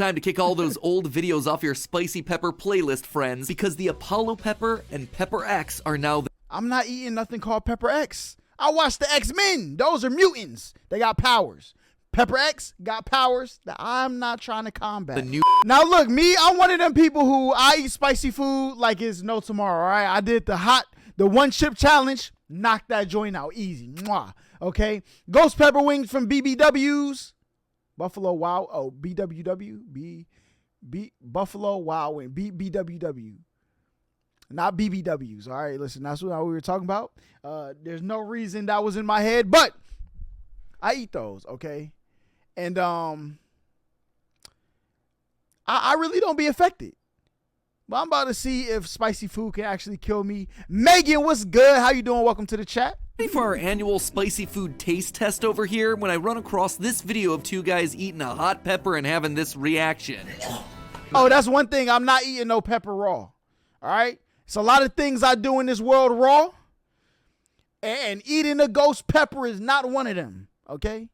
Time to kick all those old videos off your spicy pepper playlist, friends, because the Apollo pepper and Pepper X are now I'm not eating nothing called Pepper X. I watched the X-Men. Those are mutants. They got powers. Pepper X got powers that I'm not trying to combat. the new. Now look, me, I'm one of them people who I eat spicy food like it's no tomorrow, all right? I did the one chip challenge, knocked that joint out easy. Mwah. Okay? Ghost pepper wings from BBW's. Buffalo Wild, BWW, Buffalo Wild Wing, BWW. Not BBWs, all right? Listen, that's what we were talking about. There's no reason that was in my head, but I eat those, okay? And I really don't be affected. But I'm about to see if spicy food can actually kill me. Megan, what's good? How you doing? Welcome to the chat. Ready for our annual spicy food taste test over here when I run across this video of two guys eating a hot pepper and having this reaction. Oh, that's one thing. I'm not eating no pepper raw. All right? It's a lot of things I do in this world raw. And eating a ghost pepper is not one of them. Okay?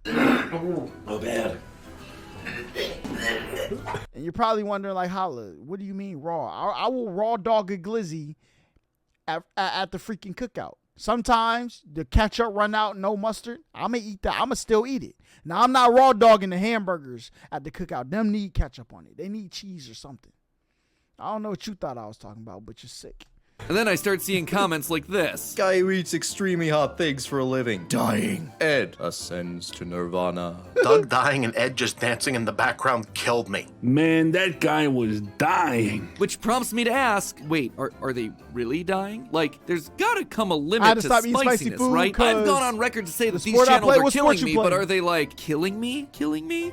Oh, bad. And you're probably wondering, like, Holla, what do you mean raw? I will raw dog a glizzy at the freaking cookout. Sometimes the ketchup run out, no mustard. I'm going to eat that. I'm going to still eat it. Now, I'm not raw dogging the hamburgers at the cookout. Them need ketchup on it. They need cheese or something. I don't know what you thought I was talking about, but you're sick. And then I start seeing comments like this. Guy who eats extremely hot things for a living. Dying. Ed ascends to nirvana. Doug dying and Ed just dancing in the background killed me. Man, that guy was dying. Which prompts me to ask, wait, are they really dying? Like, there's gotta come a I limit had to to stop eating spicy spiciness, food right? I've 'cause gone on record to say that the these sport I channels play, are what sport killing you me, but play? are they like killing me? Killing me?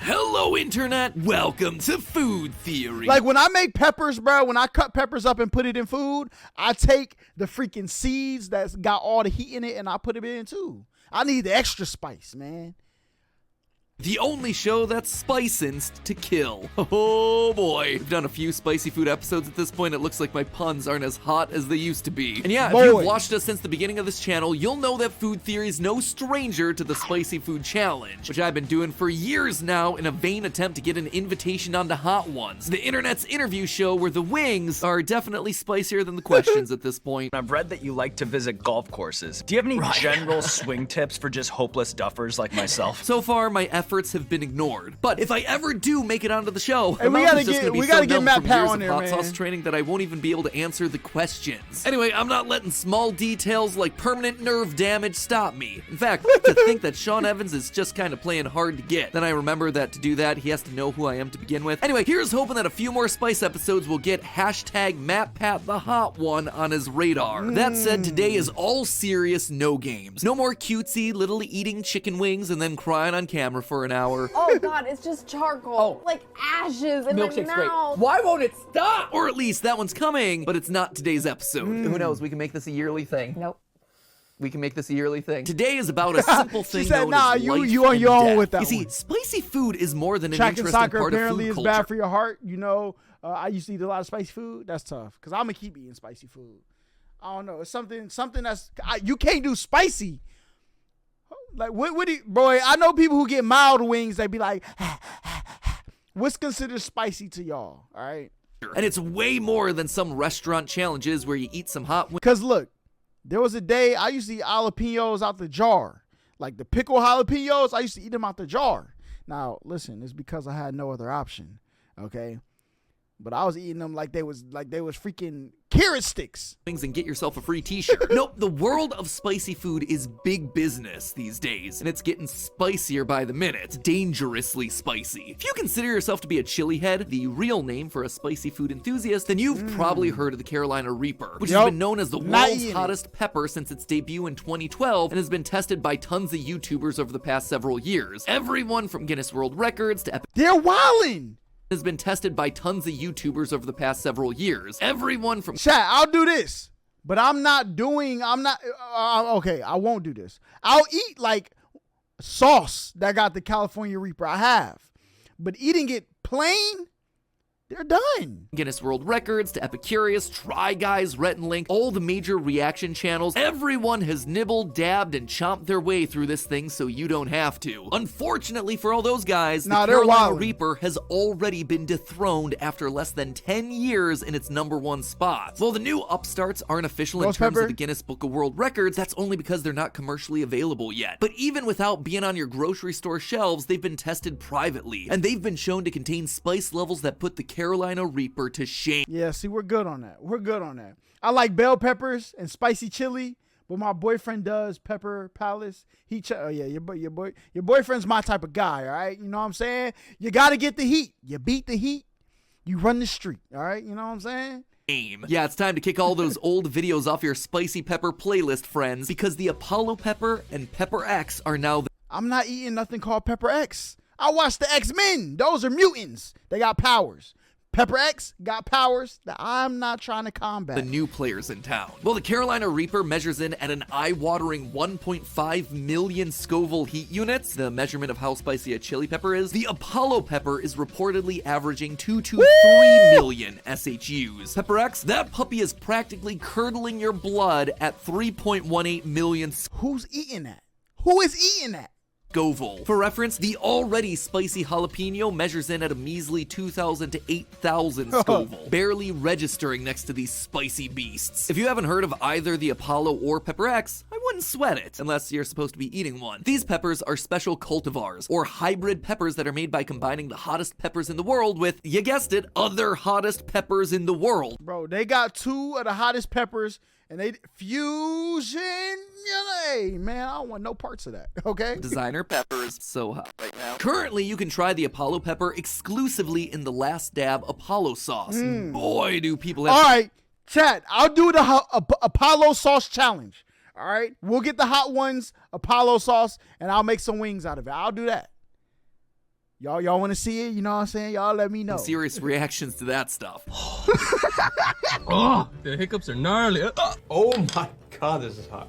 Hello, Internet. Welcome to Food Theory. Like, when I make peppers, bro, when I cut peppers up and put it in food, I take the freaking seeds that's got all the heat in it and I put it in too. I need the extra spice, man. The only show that's spiced to kill. Oh boy. We've done a few spicy food episodes at this point. It looks like my puns aren't as hot as they used to be. And yeah, if you've watched us since the beginning of this channel, you'll know that Food Theory is no stranger to the Spicy Food Challenge, which I've been doing for years now in a vain attempt to get an invitation onto Hot Ones, the internet's interview show where the wings are definitely spicier than the questions at this point. I've read that you like to visit golf courses. Do you have any general swing tips for just hopeless duffers like myself? So far, my efforts have been ignored. But if I ever do make it onto the show, Hey, we gotta get Matt Pat on there, hot man. sauce training that I won't even be able to answer the questions. Anyway, I'm not letting small details like permanent nerve damage stop me. In fact, to think that Sean Evans is just kind of playing hard to get. Then I remember that to do that, he has to know who I am to begin with. Anyway, here's hoping that a few more Spice episodes will get hashtag Matt Pat the Hot One on his radar. That said, today is all serious, no games. No more cutesy little eating chicken wings and then crying on camera for an hour. Oh God, it's just charcoal. Like ashes in my mouth. Why won't it stop? Or at least that one's coming, but it's not today's episode. Who knows? We can make this a yearly thing. Nope. We can make this a yearly thing. Today is about a simple thing She said, known nah, as you life on your and own death. with that You see, one. spicy food is more than an Track and interesting soccer part of apparently food is culture. bad for your heart. You know, I used to eat a lot of spicy food. That's tough because I'm gonna keep eating spicy food. I don't know. It's something that's you can't do spicy. Like what do you, boy? I know people who get mild wings. They be like, what's considered spicy to y'all? All right. And it's way more than some restaurant challenges where you eat some hot wings. Because look, there was a day I used to eat jalapenos out the jar. Like the pickled jalapenos, I used to eat them out the jar. Now, listen, it's because I had no other option, okay? But I was eating them like they was freaking carrot sticks. And get yourself a free t-shirt. Nope, the world of spicy food is big business these days, and it's getting spicier by the minute. Dangerously spicy. If you consider yourself to be a chili head, the real name for a spicy food enthusiast, then you've probably heard of the Carolina Reaper, which has been known as the world's hottest pepper since its debut in 2012 and has been tested by tons of YouTubers over the past several years. Everyone from Guinness World Records to They're wildin'. has been tested by tons of YouTubers over the past several years. Everyone from Chat, I'll do this, but okay, I won't do this. I'll eat like sauce that got the California Reaper. I have, but eating it plain, they're done. Guinness World Records to Epicurious, Try Guys, Rhett and Link, all the major reaction channels, everyone has nibbled, dabbed, and chomped their way through this thing so you don't have to. Unfortunately for all those guys, the Carolina Reaper has already been dethroned after less than 10 years in its #1 spot. While the new upstarts aren't official in terms of the Guinness Book of World Records, that's only because they're not commercially available yet. But even without being on your grocery store shelves, they've been tested privately, and they've been shown to contain spice levels that put the Carolina Reaper to shame. Yeah, see, we're good on that. We're good on that. I like bell peppers and spicy chili, but my boyfriend does Pepper Palace. Oh yeah, your boyfriend's my type of guy, all right? You know what I'm saying? You got to get the heat. You beat the heat, you run the street, all right? You know what I'm saying? Yeah, it's time to kick all those old videos off your spicy pepper playlist, friends, because the Apollo Pepper and Pepper X are now I'm not eating nothing called Pepper X. I watched the X-Men. Those are mutants. They got powers. Pepper X got powers that I'm not trying to combat. the new players in town. Well, the Carolina Reaper measures in at an eye-watering 1.5 million Scoville heat units, the measurement of how spicy a chili pepper is. The Apollo Pepper is reportedly averaging 2 to 3 million SHUs. Pepper X, that puppy is practically curdling your blood at 3.18 million Who's eating that? Who is eating that? Scoville. For reference, the already spicy jalapeno measures in at a measly 2,000 to 8,000 Scoville, barely registering next to these spicy beasts. If you haven't heard of either the Apollo or Pepper X, I wouldn't sweat it, unless you're supposed to be eating one. These peppers are special cultivars, or hybrid peppers that are made by combining the hottest peppers in the world with, you guessed it, other hottest peppers in the world. Bro, they got 2 of the hottest peppers, and they fusion. Hey, man, I don't want no parts of that, okay? Designer peppers, so hot right now. Currently, you can try the Apollo pepper exclusively in the Last Dab Apollo sauce. Boy, do people have... All right, chat, I'll do the Apollo sauce challenge. All right, we'll get the hot ones, Apollo sauce, and I'll make some wings out of it. I'll do that. Y'all want to see it? You know what I'm saying? Y'all let me know. Serious reactions to that stuff. Oh, the hiccups are gnarly. Oh my god, this is hot.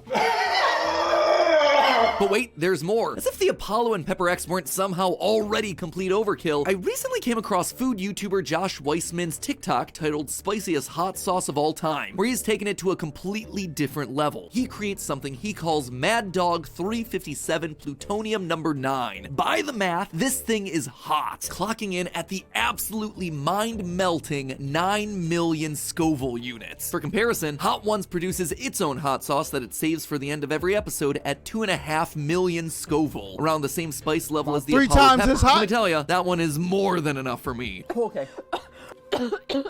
But wait, there's more. As if the Apollo and Pepper X weren't somehow already complete overkill, I recently came across food YouTuber Josh Weissman's TikTok titled Spiciest Hot Sauce of All Time, where he's taken it to a completely different level. He creates something he calls Mad Dog 357 Plutonium number 9. By the math, this thing is hot, clocking in at the absolutely mind-melting 9 million Scoville units. For comparison, Hot Ones produces its own hot sauce that it saves for the end of every episode at 2.5 million Scoville, around the same spice level as the 3 Apollo times pepper. as hot? Let me tell you, that one is more than enough for me. Okay.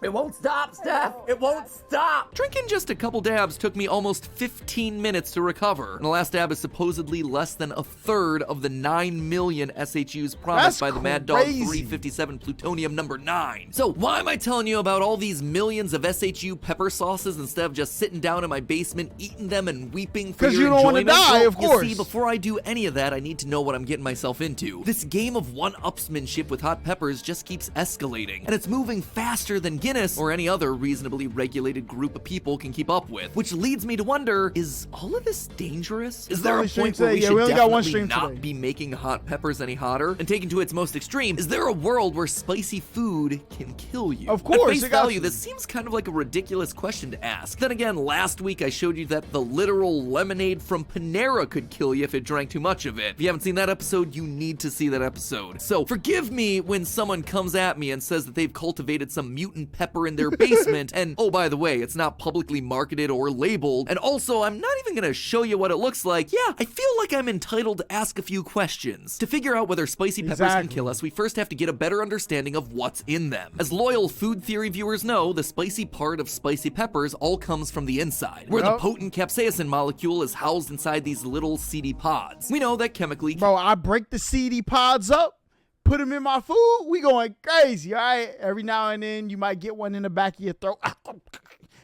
It won't stop, Steph. It won't stop. Drinking just a couple dabs took me almost 15 minutes to recover, and the last dab is supposedly less than a third of the 9 million SHUs promised by the Mad Dog 357 Plutonium number 9. So why am I telling you about all these millions of SHU pepper sauces instead of just sitting down in my basement, eating them and weeping for your you don't want to enjoyment? die, Well, of course. You see, before I do any of that, I need to know what I'm getting myself into. This game of one-upsmanship with hot peppers just keeps escalating, and it's moving faster than Guinness or any other reasonably regulated group of people can keep up with. Which leads me to wonder, is all of this dangerous? Is there a point where we should definitely not be making hot peppers any hotter? And taken to its most extreme, is there a world where spicy food can kill you? Of course. At face value, this seems kind of like a ridiculous question to ask. Then again, last week I showed you that the literal lemonade from Panera could kill you if it drank too much of it. If you haven't seen that episode, you need to see that episode. So forgive me when someone comes at me and says that they've cultivated some mutant pepper in their basement, and oh, by the way, it's not publicly marketed or labeled, and also, I'm not even gonna show you what it looks like. Yeah, I feel like I'm entitled to ask a few questions. To figure out whether spicy peppers can kill us, we first have to get a better understanding of what's in them. As loyal food theory viewers know, the spicy part of spicy peppers all comes from the inside, where the potent capsaicin molecule is housed inside these little seedy pods. We know that chemically... Bro, I break the seedy pods up, put them in my food, we going crazy, all right? Every now and then, you might get one in the back of your throat.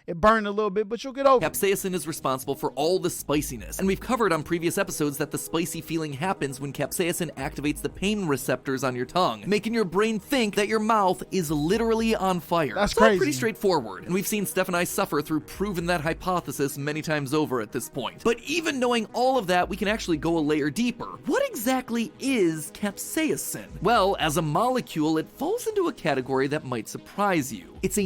It burned a little bit, but you'll get over it. Capsaicin is responsible for all the spiciness, and we've covered on previous episodes that the spicy feeling happens when capsaicin activates the pain receptors on your tongue, making your brain think that your mouth is literally on fire. That's It's all crazy. pretty straightforward, and we've seen Steph and I suffer through proving that hypothesis many times over at this point. But even knowing all of that, we can actually go a layer deeper. What exactly is capsaicin? Well, as a molecule, it falls into a category that might surprise you. It's a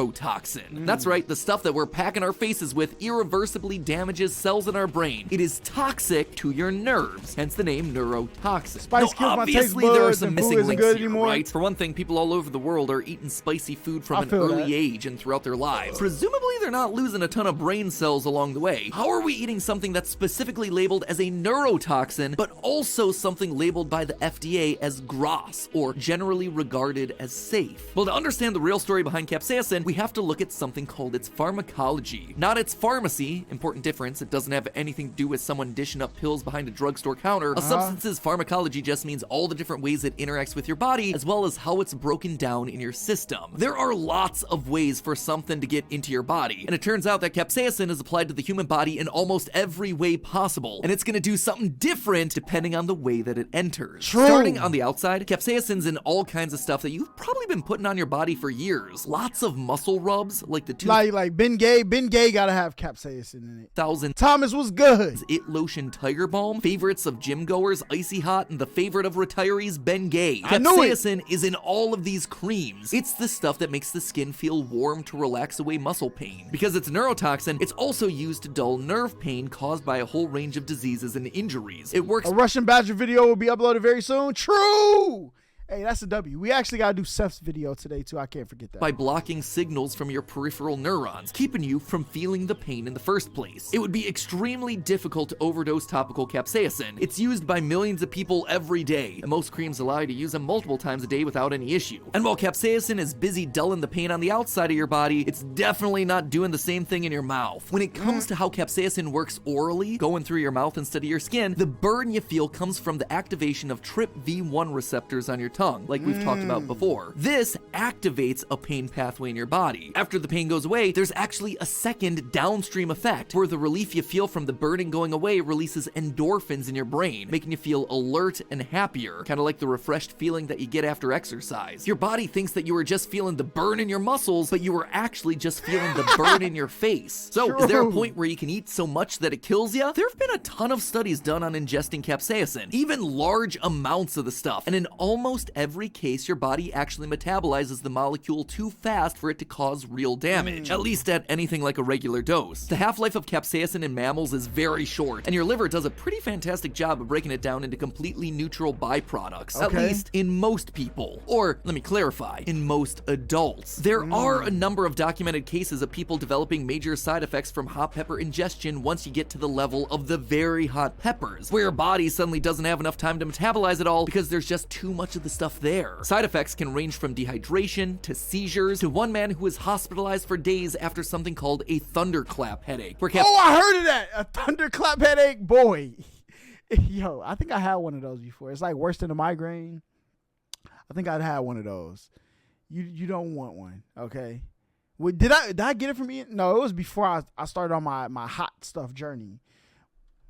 neurotoxin. That's right, the stuff that we're packing our faces with irreversibly damages cells in our brain. It is toxic to your nerves, hence the name neurotoxin. Spice kills my taste obviously there are buds some and food missing isn't links good here, anymore. right? For one thing, people all over the world are eating spicy food from I an feel early that. age and throughout their lives. Presumably they're not losing a ton of brain cells along the way. How are we eating something that's specifically labeled as a neurotoxin, but also something labeled by the FDA as GRAS, or generally regarded as safe? Well, to understand the real story behind capsaicin, we have to look at something called its pharmacology, not its pharmacy. Important difference, it doesn't have anything to do with someone dishing up pills behind a drugstore counter. A substance's pharmacology just means all the different ways it interacts with your body, as well as how it's broken down in your system. There are lots of ways for something to get into your body, and it turns out that capsaicin is applied to the human body in almost every way possible, and it's gonna do something different depending on the way that it enters. True. Starting on the outside, capsaicin's in all kinds of stuff that you've probably been putting on your body for years. Lots of muscle rubs, like the Like Ben Gay gotta have capsaicin in it. 2000 Thomas was good. It Lotion Tiger Balm, favorites of gym goers, Icy Hot, and the favorite of retirees, Ben Gay. I knew it. Capsaicin is in all of these creams. It's the stuff that makes the skin feel warm to relax away muscle pain. Because it's a neurotoxin, it's also used to dull nerve pain caused by a whole range of diseases and injuries. It works A Russian Badger video will be uploaded very soon. True. Hey, that's a W. We actually gotta do Seth's video today too. I can't forget that. by blocking signals from your peripheral neurons, keeping you from feeling the pain in the first place. It would be extremely difficult to overdose topical capsaicin. It's used by millions of people every day, and most creams allow you to use them multiple times a day without any issue. And while capsaicin is busy dulling the pain on the outside of your body, it's definitely not doing the same thing in your mouth. When it comes to how capsaicin works orally, going through your mouth instead of your skin, the burn you feel comes from the activation of TRPV1 receptors on your tongue, like we've talked about before. This activates a pain pathway in your body. After the pain goes away, there's actually a second downstream effect where the relief you feel from the burning going away releases endorphins in your brain, making you feel alert and happier, kind of like the refreshed feeling that you get after exercise. Your body thinks that you were just feeling the burn in your muscles, but you were actually just feeling the burn in your face. So, is there a point where you can eat so much that it kills you? There have been a ton of studies done on ingesting capsaicin, even large amounts of the stuff, and in almost every case, your body actually metabolizes the molecule too fast for it to cause real damage, at least at anything like a regular dose. The half-life of capsaicin in mammals is very short, and your liver does a pretty fantastic job of breaking it down into completely neutral byproducts, at least in most people. Or, let me clarify, in most adults. There are a number of documented cases of people developing major side effects from hot pepper ingestion once you get to the level of the very hot peppers, where your body suddenly doesn't have enough time to metabolize it all because there's just too much of the stuff there. Side effects can range from dehydration to seizures to one man who was hospitalized for days after something called a thunderclap headache. Where Oh, I heard of that. A thunderclap headache, boy. Yo, I think I had one of those before. It's like worse than a migraine. I think I'd had one of those. You don't want one, okay? Well, did I get it from Ian? No, it was before I started on my hot stuff journey.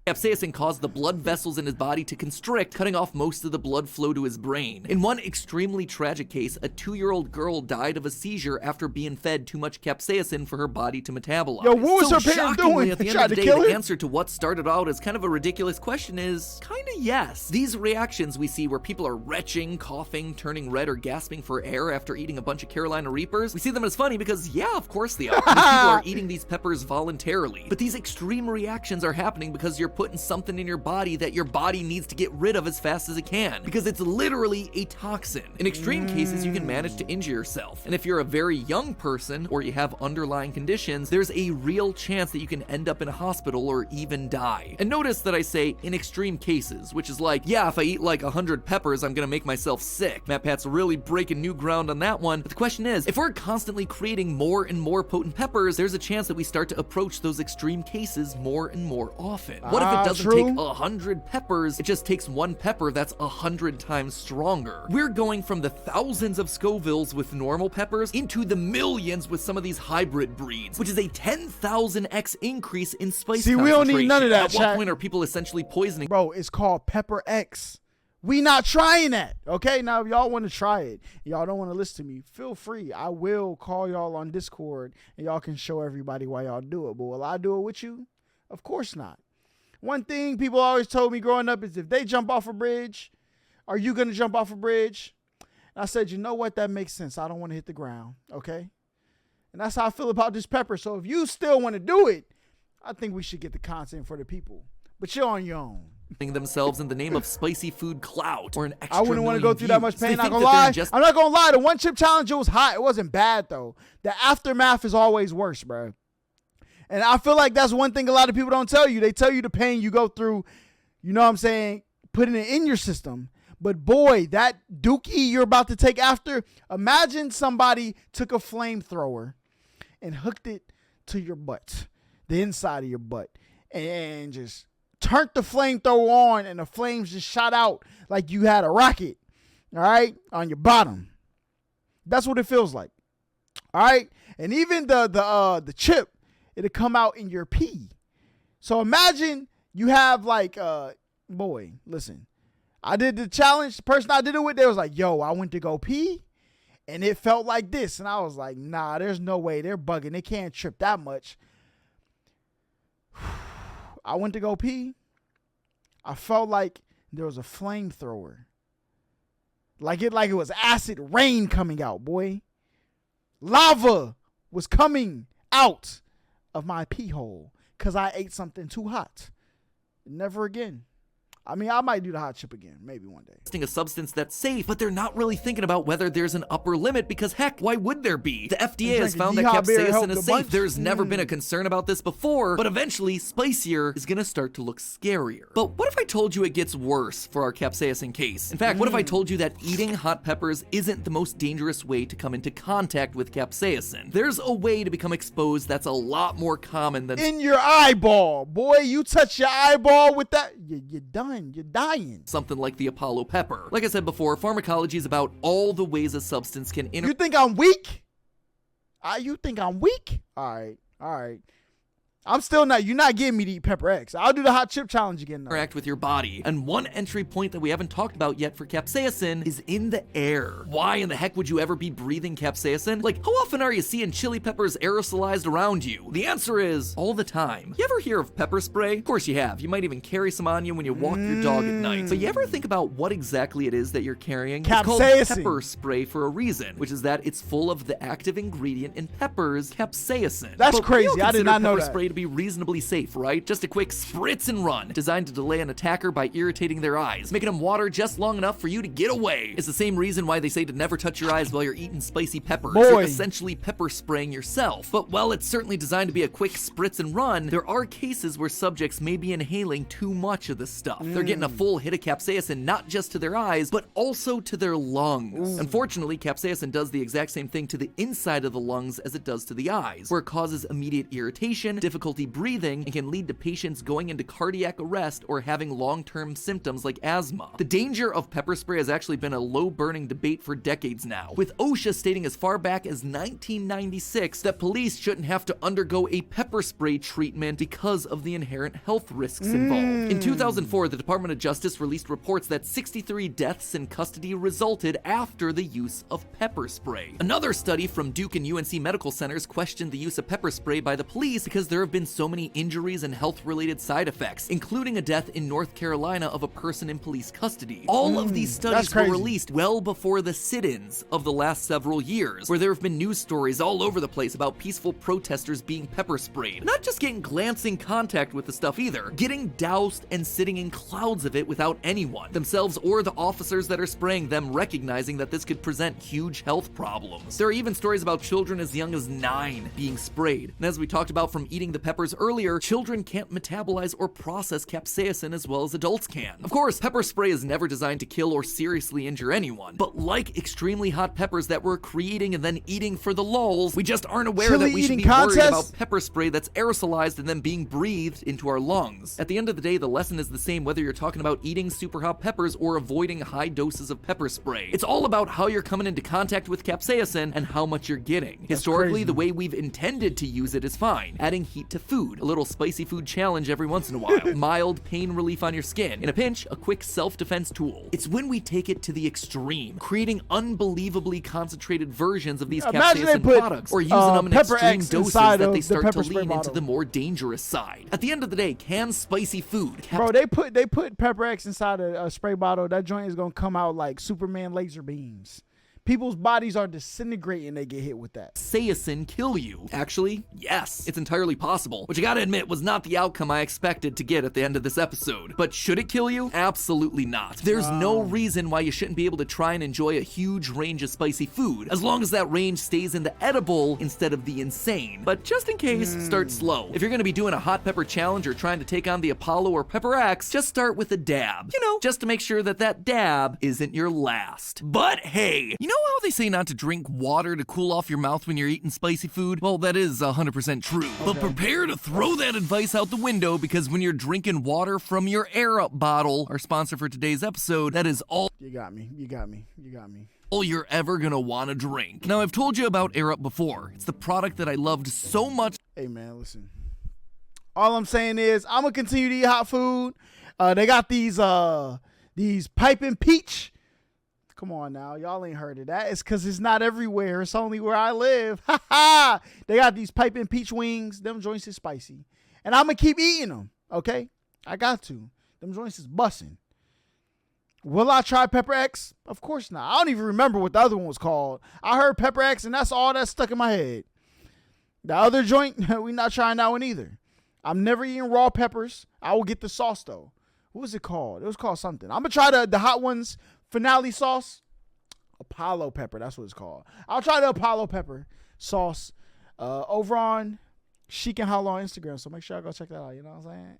capsaicin caused the blood vessels in his body to constrict, cutting off most of the blood flow to his brain. In one extremely tragic case, a 2-year-old girl died of a seizure after being fed too much capsaicin for her body to metabolize. Yo, what was So her parents shockingly, doing? At the end Tried of the to day, kill the her? answer to what started out as kind of a ridiculous question is kinda yes. These reactions we see where people are retching, coughing, turning red, or gasping for air after eating a bunch of Carolina Reapers, we see them as funny because yeah, of course they are. These people are eating these peppers voluntarily. But these extreme reactions are happening because you're putting something in your body that your body needs to get rid of as fast as it can, because it's literally a toxin. In extreme cases, you can manage to injure yourself. And if you're a very young person or you have underlying conditions, there's a real chance that you can end up in a hospital or even die. And notice that I say in extreme cases, which is like, yeah, if I eat like 100 peppers, I'm gonna make myself sick. Matt Pat's really breaking new ground on that one. But the question is, if we're constantly creating more and more potent peppers, there's a chance that we start to approach those extreme cases more and more often. What if it doesn't true. take 100 peppers, it just takes one pepper that's 100 times stronger? We're going from the thousands of Scovilles with normal peppers into the millions with some of these hybrid breeds, which is a 10,000x increase in spice See, we don't need none of that, At what chat. point are people essentially poisoning? Bro, it's called Pepper X. We not trying that, okay? Now, if y'all want to try it, y'all don't want to listen to me, feel free. I will call y'all on Discord, and y'all can show everybody why y'all do it. But will I do it with you? Of course not. One thing people always told me growing up is if they jump off a bridge, are you going to jump off a bridge? And I said, you know what? That makes sense. I don't want to hit the ground, okay? And that's how I feel about this pepper. So if you still want to do it, I think we should get the content for the people. But you're on your own. Themselves in the name of spicy food clout or an extra I wouldn't want to go through that much views. pain. They Not think gonna that they're lie. just I'm not gonna lie. The one chip challenge, it was hot. It wasn't bad though. The aftermath is always worse, bro. And I feel like that's one thing a lot of people don't tell you. They tell you the pain you go through, you know what I'm saying, putting it in your system. But boy, that dookie you're about to take after, imagine somebody took a flamethrower and hooked it to your butt, the inside of your butt, and just turned the flamethrower on, and the flames just shot out like you had a rocket, all right, on your bottom. That's what it feels like, all right? And even the chip, it'll come out in your pee. So imagine you have like, boy, listen, I did the challenge. The person I did it with, they was like, yo, I went to go pee, and it felt like this. And I was like, nah, there's no way. They're bugging. They can't trip that much. I went to go pee. I felt like there was a flamethrower. Like it was acid rain coming out, boy. Lava was coming out of my pee hole because I ate something too hot. Never again. I mean, I might do the hot chip again, maybe one day. A substance that's safe, but they're not really thinking about whether there's an upper limit because heck, why would there be? The FDA has found that capsaicin is safe. There's never been a concern about this before, but eventually spicier is gonna start to look scarier. But what if I told you it gets worse for our capsaicin case? In fact, what if I told you that eating hot peppers isn't the most dangerous way to come into contact with capsaicin? There's a way to become exposed that's a lot more common than in your eyeball, boy. You touch your eyeball with that, you're done. You're dying. Something like the Apollo pepper. Like I said before, pharmacology is about all the ways a substance can You think I'm weak? You think I'm weak? All right. I'm still not. You're not getting me to eat Pepper X. I'll do the hot chip challenge again though. Interact with your body. And one entry point that we haven't talked about yet for capsaicin is in the air. Why in the heck would you ever be breathing capsaicin? Like, how often are you seeing chili peppers aerosolized around you? The answer is all the time. You ever hear of pepper spray? Of course you have. You might even carry some on you when you walk your dog at night. But you ever think about what exactly it is that you're carrying? It's called pepper spray for a reason, which is that it's full of the active ingredient in peppers, capsaicin. That's but crazy. I did not know pepper that. spray to be reasonably safe, right? Just a quick spritz and run, designed to delay an attacker by irritating their eyes, making them water just long enough for you to get away. It's the same reason why they say to never touch your eyes while you're eating spicy peppers. Boy. You're essentially pepper spraying yourself. But while it's certainly designed to be a quick spritz and run, there are cases where subjects may be inhaling too much of this stuff. They're getting a full hit of capsaicin not just to their eyes, but also to their lungs. Unfortunately, capsaicin does the exact same thing to the inside of the lungs as it does to the eyes, where it causes immediate irritation, difficulty breathing, and can lead to patients going into cardiac arrest or having long-term symptoms like asthma. The danger of pepper spray has actually been a low-burning debate for decades now, with OSHA stating as far back as 1996 that police shouldn't have to undergo a pepper spray treatment because of the inherent health risks involved. In 2004, the Department of Justice released reports that 63 deaths in custody resulted after the use of pepper spray. Another study from Duke and UNC medical centers questioned the use of pepper spray by the police because there have been so many injuries and health-related side effects, including a death in North Carolina of a person in police custody. All of these studies were released well before the sit-ins of the last several years, where there have been news stories all over the place about peaceful protesters being pepper sprayed. Not just getting glancing contact with the stuff either, getting doused and sitting in clouds of it without anyone, themselves or the officers that are spraying them, recognizing that this could present huge health problems. There are even stories about children as young as 9 being sprayed. And as we talked about from eating the peppers earlier, children can't metabolize or process capsaicin as well as adults can. Of course, pepper spray is never designed to kill or seriously injure anyone, but like extremely hot peppers that we're creating and then eating for the lulz, we just aren't aware Chili that we should eating be worried contest? about pepper spray that's aerosolized and then being breathed into our lungs. At the end of the day, the lesson is the same whether you're talking about eating super hot peppers or avoiding high doses of pepper spray. It's all about how you're coming into contact with capsaicin and how much you're getting. Historically, crazy. the way we've intended to use it is fine. Adding heat to food, a little spicy food challenge every once in a while, mild pain relief on your skin, in a pinch, a quick self-defense tool. It's when we take it to the extreme, creating unbelievably concentrated versions of these Imagine they capsaicin put, products, or using them in Pepper extreme X doses inside that of they the start to pepper spray lean into bottle. the more dangerous side. At the end of the day, can spicy food, Bro, they put Pepper X inside a spray bottle. That joint is gonna come out like Superman laser beams. People's bodies are disintegrating. They get hit with that. capsaicin kill you? Actually, yes, it's entirely possible, which I gotta admit was not the outcome I expected to get at the end of this episode. But should it kill you? Absolutely not. There's no reason why you shouldn't be able to try and enjoy a huge range of spicy food, as long as that range stays in the edible instead of the insane. But just in case, start slow. If you're gonna be doing a hot pepper challenge or trying to take on the Apollo or Pepper X, just start with a dab. You know, just to make sure that that dab isn't your last. But hey, you know how they say not to drink water to cool off your mouth when you're eating spicy food? Well, that is 100% true. But prepare to throw that advice out the window, because when you're drinking water from your Air Up bottle, our sponsor for today's episode, that is all You got me. You got me. You got me. you're ever gonna want to drink. Now, I've told you about Air Up before. It's the product that I loved so much. Hey man, listen. All I'm saying is I'm gonna continue to eat hot food. They got these piping peach. Come on now, y'all ain't heard of that. It's because it's not everywhere. It's only where I live. Ha ha! They got these piping peach wings. Them joints is spicy, and I'm gonna keep eating them. Okay, I got to. Them joints is busting. Will I try Pepper X? Of course not. I don't even remember what the other one was called. I heard Pepper X, and that's all that stuck in my head. The other joint, we not trying that one either. I'm never eating raw peppers. I will get the sauce though. What was it called? It was called something. I'm gonna try the hot ones. Finale sauce, Apollo pepper. That's what it's called. I'll try the Apollo pepper sauce over on Sheik and Holla on Instagram. So make sure I go check that out. You know what I'm saying?